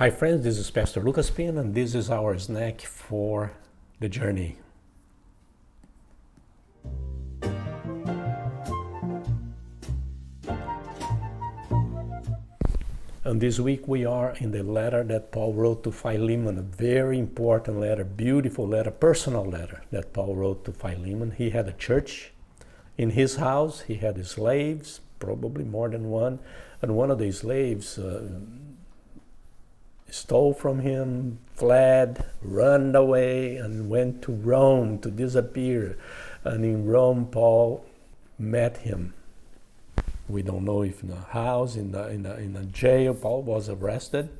Hi friends, this is Pastor Lucas Pin and this is our snack for the journey. And this week we are in the letter that Paul wrote to Philemon, a very important letter, beautiful letter, personal letter that Paul wrote to Philemon. He had a church in his house, he had slaves, probably more than one, and one of the slaves stole from him, fled, ran away, and went to Rome to disappear. And in Rome, Paul met him. We don't know if in a house, in a jail. Paul was arrested,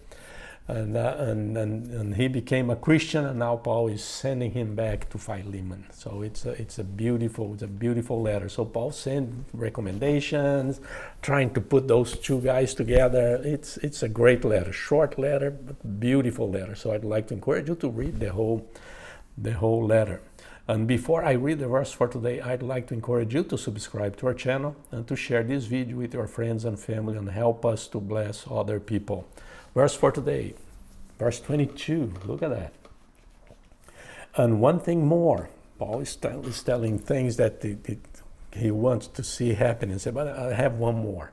and he became a Christian. And now Paul is sending him back to Philemon. So it's a beautiful letter. So Paul sent recommendations, trying to put those two guys together. It's a great letter, short letter, but beautiful letter. So I'd like to encourage you to read the whole letter. And before I read the verse for today, I'd like to encourage you to subscribe to our channel and to share this video with your friends and family and help us to bless other people. Verse for today, verse 22, look at that. And one thing more, Paul is telling things that he wants to see happen and say, but I have one more.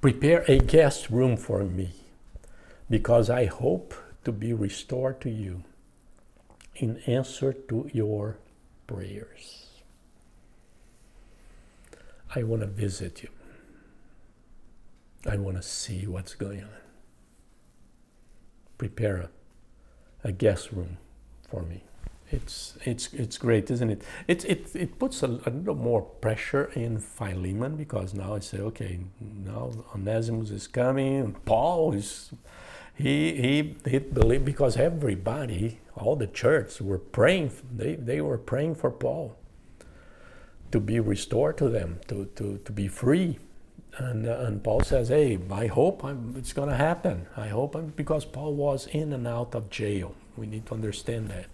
Prepare a guest room for me, because I hope to be restored to you in answer to your prayers. I want to visit you. I want to see what's going on. Prepare a guest room for me. It's great, isn't it? It puts a little more pressure in Philemon, because now I say, okay, now Onesimus is coming, and Paul is. He believed, because everybody, all the church were praying. They were praying for Paul to be restored to them, to be free. And Paul says, hey, I hope it's going to happen. I hope, because Paul was in and out of jail. We need to understand that.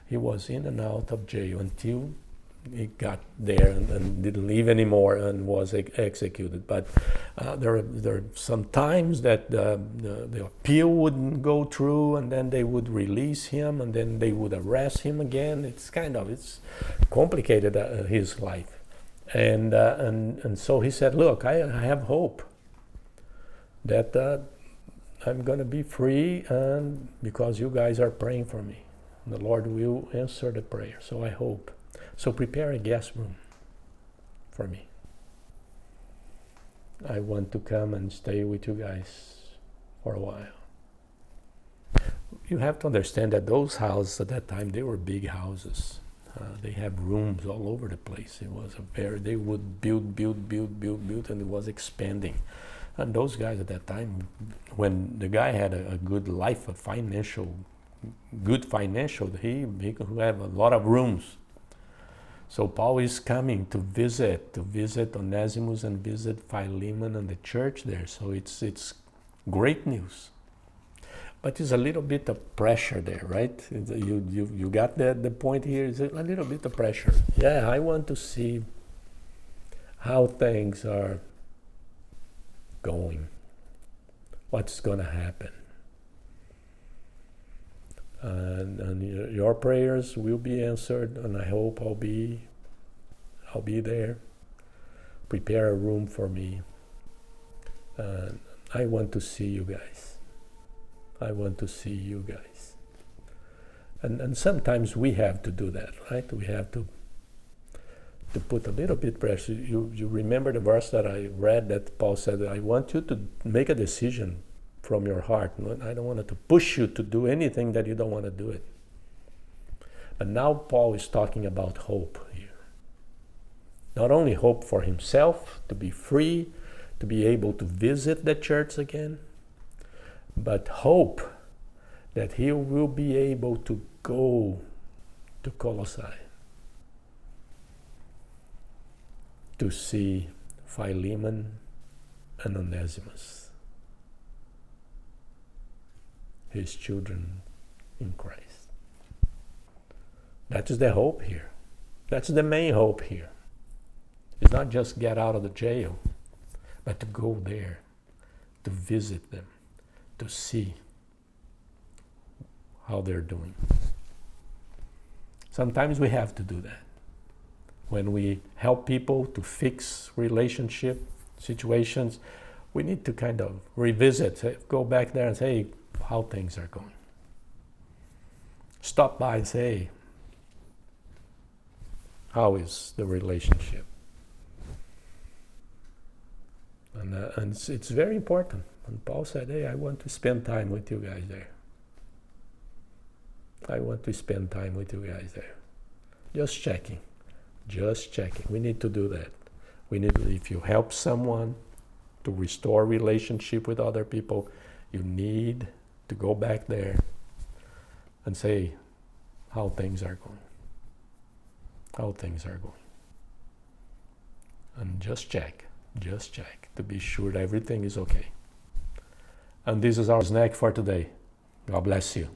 He was in and out of jail until he got there and didn't leave anymore and was executed. But there are some times that the appeal wouldn't go through, and then they would release him, and then they would arrest him again. It's complicated, his life. And so he said, look, I have hope that I'm going to be free, and because you guys are praying for me. The Lord will answer the prayer, so I hope. So prepare a guest room for me. I want to come and stay with you guys for a while. You have to understand that those houses at that time, they were big houses. They have rooms all over the place. It was they would build, and it was expanding. And those guys at that time, when the guy had a good life, good financial, he could have a lot of rooms. So Paul is coming to visit Onesimus and visit Philemon and the church there. So it's great news. But it's a little bit of pressure there, right? You got the point here. It's a little bit of pressure. Yeah, I want to see how things are going. What's going to happen? And your prayers will be answered, and I hope I'll be there. Prepare a room for me. I want to see you guys. I want to see you guys. And sometimes we have to do that, right? We have to put a little bit pressure. You remember the verse that I read that Paul said, I want you to make a decision from your heart. I don't want to push you to do anything that you don't want to do it. And now Paul is talking about hope here. Not only hope for himself to be free, to be able to visit the church again, but hope that he will be able to go to Colossae to see Philemon and Onesimus, his children in Christ. That is the hope here. That's the main hope here. It's not just get out of the jail, but to go there, to visit them, to see how they're doing. Sometimes we have to do that. When we help people to fix relationship situations, we need to kind of revisit, go back there and say, hey, how things are going. Stop by and say, hey, how is the relationship? And it's very important. And Paul said, hey, I want to spend time with you guys there. I want to spend time with you guys there. Just checking. We need to do that. If you help someone to restore relationship with other people, you need to go back there and say how things are going. And just check to be sure that everything is okay. And this is our snack for today. God bless you.